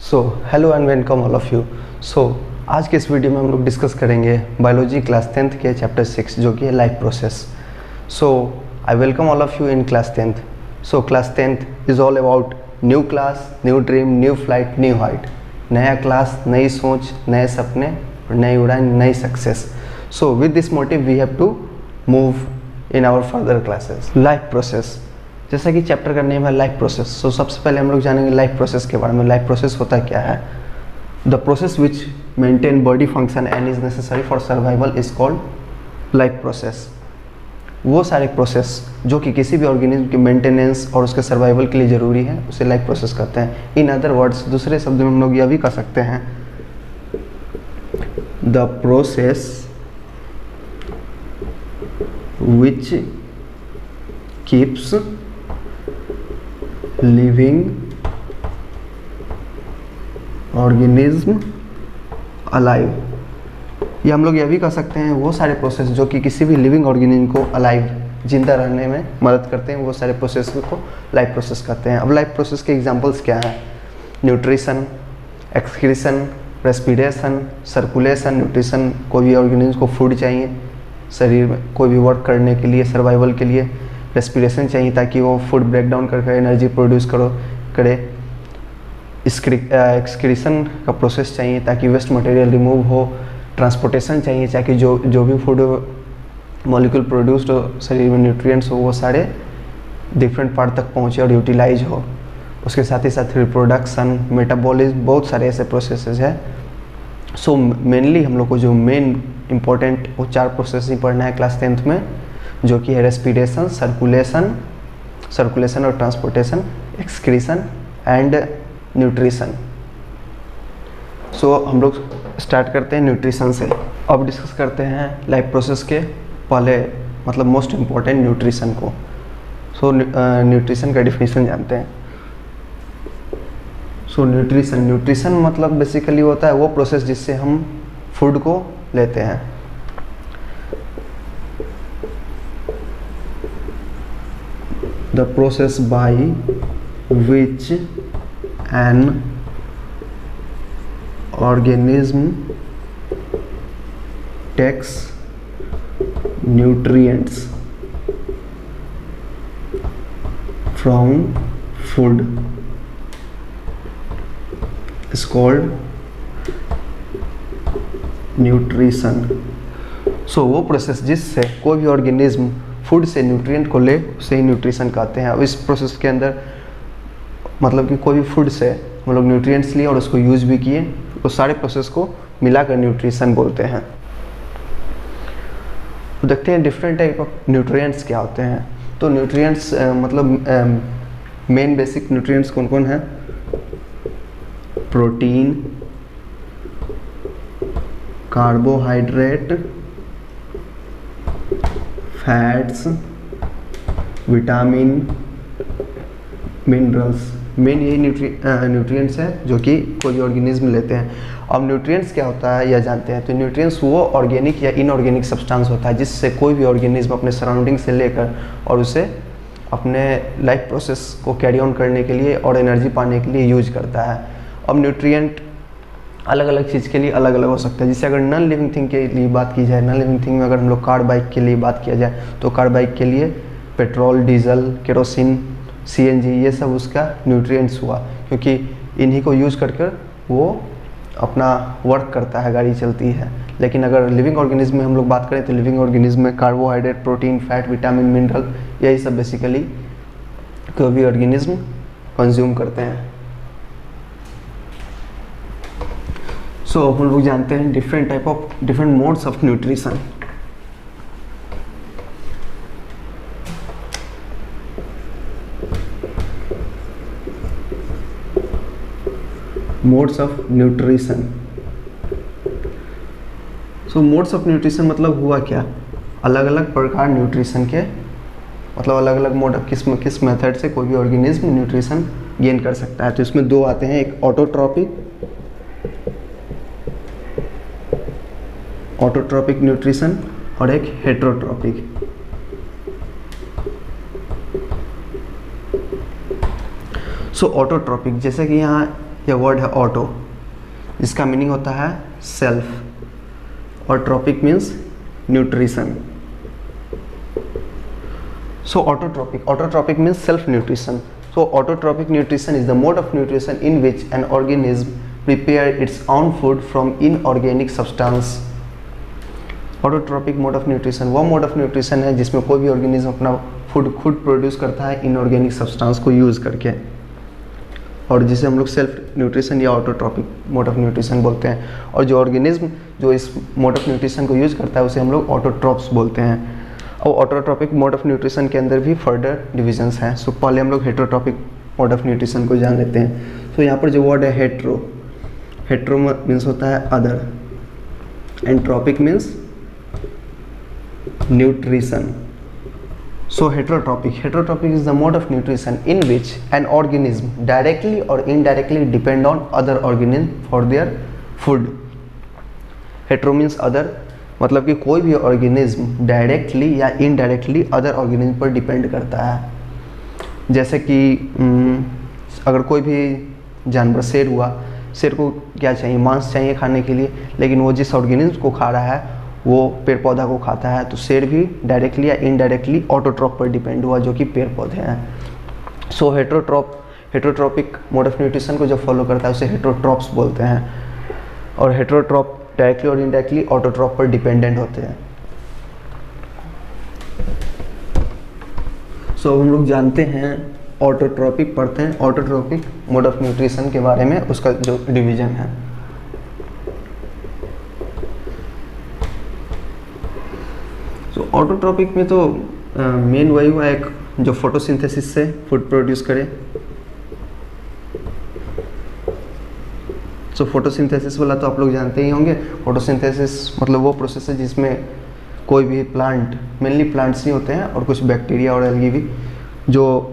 So hello and welcome all of you. आज के इस वीडियो में हम लोग डिस्कस करेंगे बायोलॉजी क्लास 10th के चैप्टर 6 जो कि है life process. So I welcome all of you in class 10th। So class 10th is all about new class, new dream, new flight, new height. नया क्लास, नई सोच, नए सपने और नई उड़ान, नई success. So with this motive we have to move in our further classes. Life process, जैसा कि चैप्टर का नेम है लाइफ प्रोसेस। सो सबसे पहले हम लोग जानेंगे लाइफ प्रोसेस के बारे में। लाइफ प्रोसेस होता क्या है? The process which maintain body function and is necessary for survival is called life process. वो सारे प्रोसेस जो कि किसी भी ऑर्गेनिज्म की मेंटेनेंस और उसके सर्वाइवल के लिए ज़रूरी है उसे लाइफ प्रोसेस कहते हैं। इन अदर वर्ड्स, दूसरे शब्दों में हम लोग यह भी कह सकते हैं the process which keeps living organism alive. या हम लोग यह भी कह सकते हैं वो सारे प्रोसेस जो कि किसी भी लिविंग ऑर्गेनिज्म को अलाइव, जिंदा रहने में मदद करते हैं, वो सारे प्रोसेस को लाइफ प्रोसेस कहते हैं। अब लाइफ प्रोसेस के एग्जांपल्स क्या हैं? Nutrition, excretion, respiration, circulation. Nutrition, कोई भी ऑर्गेनिज्म को फूड चाहिए शरीर में कोई भी वर्क करने के लिए, सर्वाइवल के लिए। रेस्पिरेशन चाहिए ताकि वो फूड ब्रेक डाउन करके एनर्जी प्रोड्यूस करे। एक्सक्रीशन का प्रोसेस चाहिए ताकि वेस्ट मटेरियल रिमूव हो। ट्रांसपोर्टेशन चाहिए ताकि जो भी फूड मॉलिक्यूल प्रोड्यूस्ड हो शरीर में, न्यूट्रिएंट्स हो, वो सारे डिफरेंट पार्ट तक पहुँचे और यूटिलाइज हो। उसके साथ ही साथ रिप्रोडक्शन, मेटाबॉलिज्म, बहुत सारे ऐसे प्रोसेसेस हैं। सो मेनली हम लोग को जो मेन इम्पोर्टेंट वो 4 प्रोसेस ही पढ़ना है क्लास 10th में, जो कि है रेस्पिरेशन, सर्कुलेशन और ट्रांसपोर्टेशन, एक्सक्रीशन एंड न्यूट्रिशन। सो हम लोग स्टार्ट करते हैं न्यूट्रिशन से। अब डिस्कस करते हैं लाइफ प्रोसेस के पहले मतलब मोस्ट इम्पॉर्टेंट न्यूट्रिशन को। सो न्यूट्रिशन का डिफिनीशन जानते हैं। सो न्यूट्रिशन मतलब बेसिकली होता है वो प्रोसेस जिससे हम फूड को लेते हैं। The process by which an organism takes nutrients from food is called nutrition. So वो प्रोसेस जिससे कोई भी ऑर्गेनिज्म फूड से न्यूट्रिएंट को ले उसे ही न्यूट्रिशन कहते हैं। अब इस प्रोसेस के अंदर मतलब कि कोई भी फूड से हम लोग न्यूट्रिएंट्स लिए और उसको यूज भी किए, तो सारे प्रोसेस को मिलाकर न्यूट्रिशन बोलते हैं। तो देखते हैं डिफरेंट टाइप ऑफ न्यूट्रिएंट्स क्या होते हैं। तो न्यूट्रिएंट्स मतलब मेन बेसिक न्यूट्रिएंट्स कौन कौन है? Protein, carbohydrate, fats, vitamin, minerals. Main यही न्यूट्रिएंट्स है जो कि कोई ऑर्गेनिज्म लेते हैं। अब न्यूट्रिएंट्स क्या होता है यह जानते हैं। तो न्यूट्रिएंट्स वो ऑर्गेनिक या इनऑर्गेनिक सब्सटेंस होता है जिससे कोई भी ऑर्गेनिज्म अपने सराउंडिंग से लेकर और उसे अपने लाइफ प्रोसेस को कैरी ऑन करने के लिए और एनर्जी पाने के लिए यूज करता है। अब न्यूट्रिएंट अलग अलग चीज़ के लिए अलग अलग हो सकता है। जैसे अगर नॉन लिविंग थिंग के लिए बात की जाए, नॉन लिविंग थिंग में अगर हम लोग कार बाइक के लिए बात किया जाए तो कार बाइक के लिए पेट्रोल, डीजल, केरोसिन, सीएनजी, ये सब उसका न्यूट्रिएंट्स हुआ, क्योंकि इन्हीं को यूज कर वो अपना वर्क करता है, गाड़ी चलती है। लेकिन अगर लिविंग ऑर्गेनिज्म में हम लोग बात करें तो लिविंग ऑर्गेनिज्म में carbohydrate, protein, fat, vitamin, mineral, यही सब बेसिकली कोई भी ऑर्गेनिज्म कंज्यूम करते हैं। सो हम लोग जानते हैं different modes of nutrition. Modes of nutrition. So modes of nutrition मतलब हुआ क्या? अलग अलग प्रकार न्यूट्रिशन के मतलब अलग अलग मोड किस मेथड से कोई भी ऑर्गेनिज्म न्यूट्रिशन गेन कर सकता है। तो इसमें 2 आते हैं, एक ऑटोट्रॉपिक न्यूट्रिशन और एक हेटेरोट्रॉपिक। सो ऑटोट्रॉपिक, जैसे कि यहाँ यह वर्ड है ऑटो, इसका मीनिंग होता है सेल्फ, और tropic means nutrition. So autotrophic means self nutrition. So autotrophic nutrition is the mode of nutrition in which an organism prepare its own food from inorganic substance. Autotrophic mode of nutrition वो mode of nutrition है जिसमें कोई भी organism अपना food खुद produce करता है inorganic substance को यूज़ करके, और जिसे हम लोग सेल्फ न्यूट्रिशन या ऑटोट्रॉपिक मोड ऑफ न्यूट्रिशन बोलते हैं। और जो ऑर्गेनिज्म जो इस मोड ऑफ न्यूट्रिशन को यूज़ करता है उसे हम लोग ऑटोट्रॉप्स बोलते हैं। और ऑटोट्रॉपिक मोड ऑफ न्यूट्रिशन के अंदर भी फर्दर डिविजन्स हैं। सो पहले हम लोग हेटरोट्रॉपिक मोड ऑफ न्यूट्रिशन को जान लेते हैं। तो यहाँ पर जो वर्ड है हेट्रो मीन्स होता है other, and tropic means nutrition. So heterotropic is the mode of nutrition in which an organism directly or indirectly depend on other organism for their food. Hetero means other, मतलब कि कोई भी organism directly या indirectly other organism पर depend करता है। जैसे कि अगर कोई भी जानवर शेर हुआ, शेर को क्या चाहिए, मांस चाहिए खाने के लिए, लेकिन वो जिस ऑर्गेनिज्म को खा रहा है वो पेड़ पौधा को खाता है, तो शेर भी डायरेक्टली या इनडायरेक्टली ऑटोट्रॉप पर डिपेंड हुआ जो कि पेड़ पौधे हैं। सो हेटरोट्रॉपिक मोड ऑफ न्यूट्रिशन को जो फॉलो करता है उसे हेटरोट्रॉप्स बोलते हैं, और हेटरोट्रॉप डायरेक्टली और इनडायरेक्टली ऑटोट्रॉप पर डिपेंडेंट होते हैं। सो हम लोग जानते हैं ऑटोट्रॉपिक पढ़ते हैं, ऑटोट्रॉपिक मोड ऑफ न्यूट्रिशन के बारे में, उसका जो डिवीजन है। तो ऑटोट्रॉपिक में तो मेन वही हुआ एक जो फोटोसिंथेसिस से फूड प्रोड्यूस करे। सो फोटोसिंथेसिस वाला तो आप लोग जानते ही होंगे। फोटोसिंथेसिस मतलब वो प्रोसेस है जिसमें कोई भी प्लांट, मेनली प्लांट्स ही होते हैं और कुछ बैक्टीरिया और एल्गी भी, जो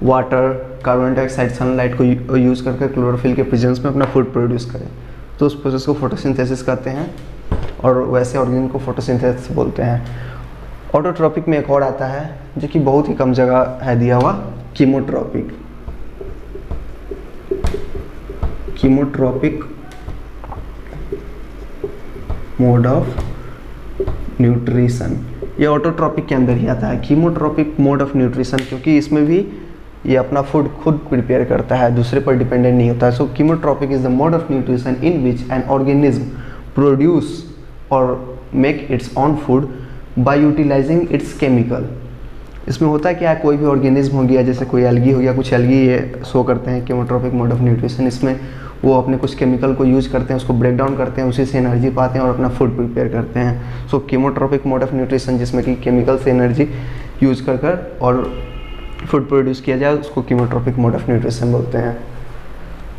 वाटर, कार्बन डाइऑक्साइड, सनलाइट को यूज़ करके क्लोरोफिल के प्रेजेंस में अपना फूड प्रोड्यूस करें, तो उस प्रोसेस को फोटोसिंथेसिस कहते हैं, और वैसे ऑर्गेनिज्म को फोटोसिंथेसिस बोलते हैं। ऑटोट्रॉपिक में एक और आता है जो कि बहुत ही कम जगह है दिया हुआ, कीमोट्रॉपिक मोड ऑफ न्यूट्रिशन। ये ऑटोट्रॉपिक के अंदर ही आता है, कीमोट्रॉपिक मोड ऑफ न्यूट्रिशन, क्योंकि इसमें भी ये अपना फूड खुद प्रिपेयर करता है, दूसरे पर डिपेंडेंट नहीं होता है। So chemotropic is the mode of nutrition in which an organism produce और make its own food by utilising its chemical. इसमें होता है क्या, कोई भी ऑर्गेनिज्म हो गया, जैसे कोई एल्गी हो गया, कुछ एल्गी ये शो करते हैं कीमोट्रॉपिक मोड ऑफ न्यूट्रिशन। इसमें वो अपने कुछ केमिकल को यूज़ करते हैं, उसको ब्रेक डाउन करते हैं, उसी से एनर्जी पाते हैं और अपना फूड प्रिपेयर करते हैं। सो कीमोट्रॉपिक मोड ऑफ न्यूट्रिशन जिसमें कि केमिकल से एनर्जी यूज़ कर और फूड प्रोड्यूस किया जाए, उसको कीमोट्रॉपिक मोड ऑफ न्यूट्रिशन बोलते हैं।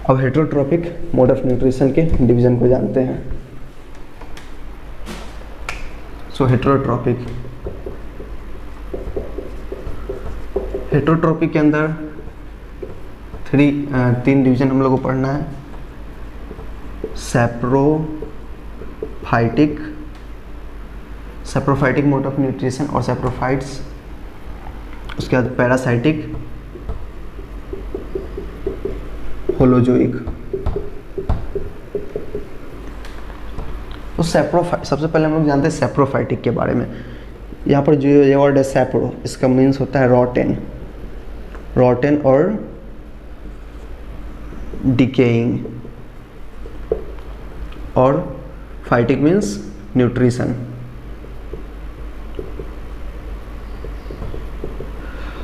अब हेटरोट्रॉपिक मोड ऑफ न्यूट्रिशन के डिवीजन को जानते हैं। सो हेटरोट्रॉपिक के अंदर तीन डिवीजन हम लोग को पढ़ना है। सैप्रोफाइटिक मोड ऑफ न्यूट्रिशन और सैप्रोफाइट्स, उसके बाद पैरासाइटिक, होलोजोइक। तो सबसे पहले हम लोग जानते हैं सैप्रोफाइटिक के बारे में। यहाँ पर जो ये वर्ड है सैप्रो, इसका मीन्स होता है रॉटेन और डिकेइंग, और फाइटिक मीन्स न्यूट्रिशन।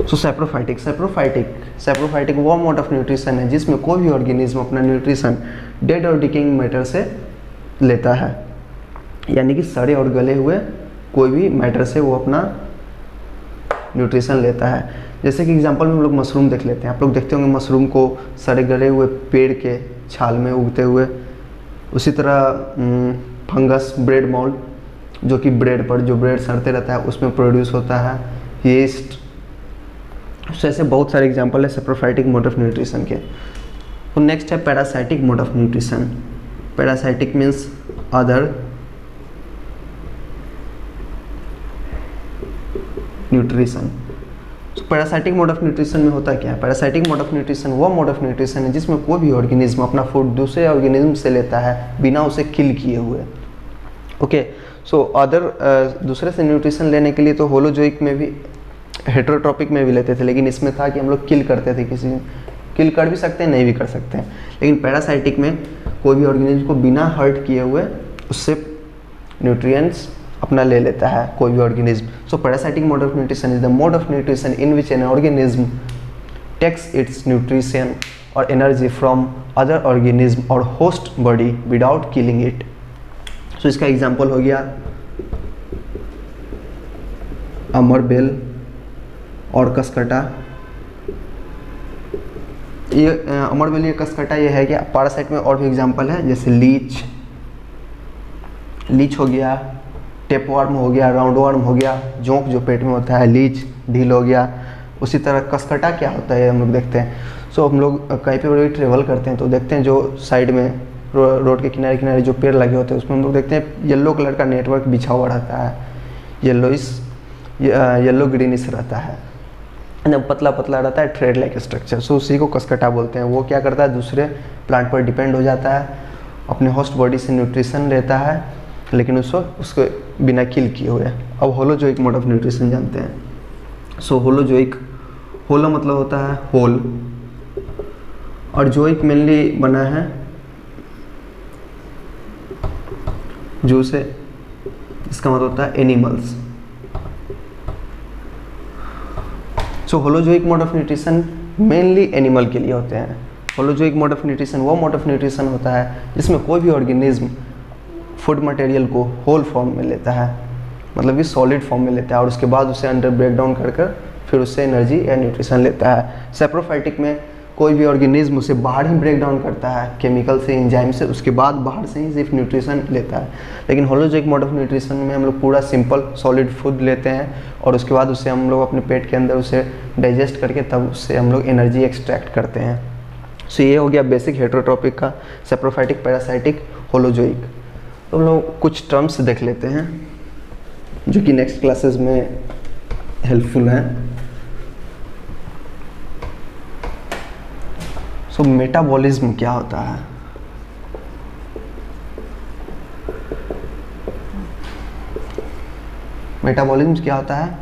सो सैप्रोफाइटिक वो मोड ऑफ न्यूट्रिशन है जिसमें कोई भी ऑर्गेनिज्म अपना न्यूट्रिशन डेड और डिकेइंग मैटर से लेता है, यानी कि सड़े और गले हुए कोई भी मैटर से वो अपना न्यूट्रिशन लेता है। जैसे कि एग्जांपल में हम लोग मशरूम देख लेते हैं। आप लोग देखते होंगे मशरूम को सड़े गले हुए पेड़ के छाल में उगते हुए। उसी तरह फंगस, ब्रेड मोल्ड, जो कि ब्रेड पर जो ब्रेड सड़ते रहता है उसमें प्रोड्यूस होता है, यीस्ट। ऐसे बहुत सारे एग्जांपल है सैप्रोफाइटिक मोड ऑफ न्यूट्रिशन के। तो नेक्स्ट है parasitic mode of nutrition. Parasitic means other nutrition. Parasitic mode of nutrition में होता क्या है? पैरासाइटिक मोड ऑफ न्यूट्रिशन वो मोड ऑफ न्यूट्रिशन है जिसमें कोई भी ऑर्गेनिज्म अपना फूड दूसरे ऑर्गेनिज्म से लेता है बिना उसे किल किए हुए। ओके, सो अदर दूसरे से न्यूट्रिशन लेने के लिए तो होलोजोइक में भी, हेटेरोट्रॉपिक में भी लेते थे, लेकिन इसमें था कि हम लोग किल करते थे, किसी किल कर भी सकते हैं, नहीं भी कर सकते हैं। लेकिन पैरासाइटिक में कोई भी ऑर्गेनिज्म को बिना हर्ट किए हुए उससे न्यूट्रिएंट्स अपना ले लेता है कोई भी organism. So parasitic mode of nutrition is the mode of nutrition in which an organism takes its nutrition और एनर्जी फ्रॉम अदर ऑर्गेनिज्म और host body without killing it. So इसका एग्जाम्पल हो गया अमरबेल और कसकटा। ये अमरबेल या कसकटा ये है कि पैरासाइट में और भी एग्जांपल है, जैसे लीच हो गया, टेपवर्म हो गया, राउंड वर्म हो गया, जोंक जो पेट में होता है, लीच ढील हो गया। उसी तरह कसकटा क्या होता है हम लोग देखते हैं। सो हम लोग कहीं पे भी ट्रेवल करते हैं तो देखते हैं जो साइड में रोड के किनारे किनारे जो पेड़ लगे होते हैं उसमें हम लोग देखते हैं येलो कलर का नेटवर्क बिछा हुआ रहता है, येलो ग्रीनिश रहता है, एकदम पतला पतला रहता है, थ्रेड लाइक स्ट्रक्चर। सो उसी को कसकटा बोलते हैं। वो क्या करता है, दूसरे प्लांट पर डिपेंड हो जाता है, अपने होस्ट बॉडी से न्यूट्रिशन लेता है, लेकिन उसको बिना किल किए हुए। अब होलोजोइक मोड ऑफ न्यूट्रिशन जानते हैं। सो होलोजोइक, होलो मतलब होता है होल, और जोइक मेनली बना है जो से, इसका मतलब होता है animals. So holozoic mode of nutrition mainly animal के लिए होते हैं। होलोजोइक मोड ऑफ न्यूट्रिशन वो मोड ऑफ न्यूट्रिशन होता है जिसमें कोई भी ऑर्गेनिज्म फूड मटेरियल को होल फॉर्म में लेता है, मतलब कि सॉलिड फॉर्म में लेता है, और उसके बाद उसे अंडर ब्रेक डाउन कर फिर उससे एनर्जी या न्यूट्रिशन लेता है। सेप्रोफाइटिक में कोई भी ऑर्गेनिज्म उसे बाहर ही ब्रेक डाउन करता है केमिकल से, एंजाइम से, उसके बाद बाहर से ही सिर्फ न्यूट्रिशन लेता है। लेकिन होलोजोइक मोड ऑफ न्यूट्रिशन में हम लोग पूरा सिंपल सॉलिड फूड लेते हैं और उसके बाद उसे हम लोग अपने पेट के अंदर उसे डाइजेस्ट करके तब उससे हम लोग एनर्जी एक्सट्रैक्ट करते हैं। सो ये हो गया बेसिक हेटेरोट्रॉपिक का, सेप्रोफाइटिक, पैरासाइटिक, होलोजोइक। तो हम लोग कुछ टर्म्स देख लेते हैं जो कि नेक्स्ट क्लासेस में हेल्पफुल हैं। सो मेटाबॉलिज्म क्या होता है? मेटाबॉलिज्म क्या होता है?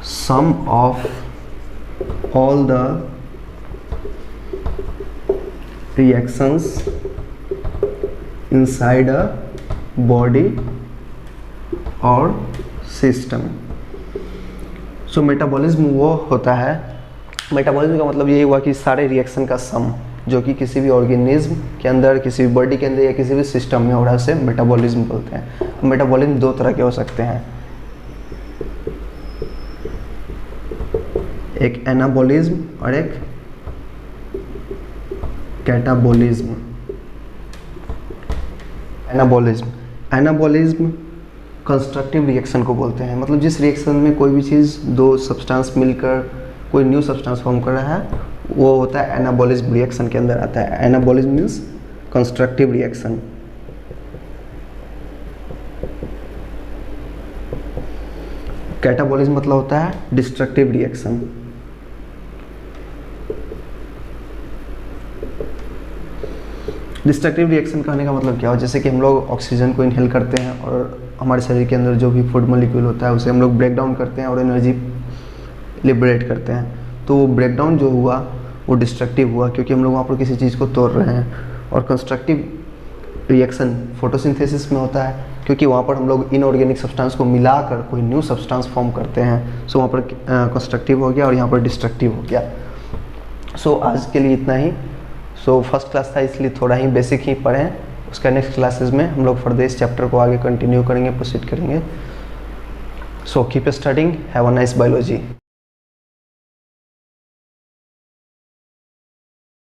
Sum of all the reactions inside a body और सिस्टम। सो मेटाबॉलिज्म वो होता है, मेटाबॉलिज्म का मतलब ये हुआ कि सारे रिएक्शन का सम जो कि किसी भी ऑर्गेनिज्म के अंदर, किसी भी बॉडी के अंदर या किसी भी सिस्टम में हो रहा है उसे मेटाबॉलिज्म बोलते हैं। मेटाबॉलिज्म दो तरह के हो सकते हैं, एक एनाबॉलिज्म और एक कैटाबॉलिज्म। एनाबॉलिज्म कंस्ट्रक्टिव रिएक्शन को बोलते हैं, मतलब जिस रिएक्शन में कोई भी चीज़, दो सब्सटेंस मिलकर कोई न्यू सब्सटेंस फॉर्म कर रहा है, वो होता है एनाबॉलिज्म रिएक्शन के अंदर आता है। Anabolism means constructive reaction. Catabolism मतलब होता है डिस्ट्रक्टिव रिएक्शन। डिस्ट्रक्टिव रिएक्शन कहने का मतलब क्या हो, जैसे कि हम लोग ऑक्सीजन को इनहेल करते हैं और हमारे शरीर के अंदर जो भी फूड मॉलिक्यूल होता है उसे हम लोग ब्रेक डाउन करते हैं और एनर्जी लिबरेट करते हैं। तो वो ब्रेक डाउन जो हुआ वो डिस्ट्रक्टिव हुआ क्योंकि हम लोग वहाँ पर किसी चीज़ को तोड़ रहे हैं। और कंस्ट्रक्टिव रिएक्शन फोटोसिंथेसिस में होता है क्योंकि वहाँ पर हम लोग इनऑर्गेनिक सब्सटेंस को मिलाकर कोई न्यू सब्सटेंस फॉर्म करते हैं। सो वहाँ पर कंस्ट्रक्टिव हो गया और यहाँ पर डिस्ट्रक्टिव हो गया। सो आज के लिए इतना ही। सो फर्स्ट क्लास था इसलिए थोड़ा ही बेसिक ही पढ़ें, उसका नेक्स्ट क्लासेस में हम लोग फर्दर इस चैप्टर को आगे कंटिन्यू करेंगे, प्रोसीड करेंगे। So keep studying, have a nice biology.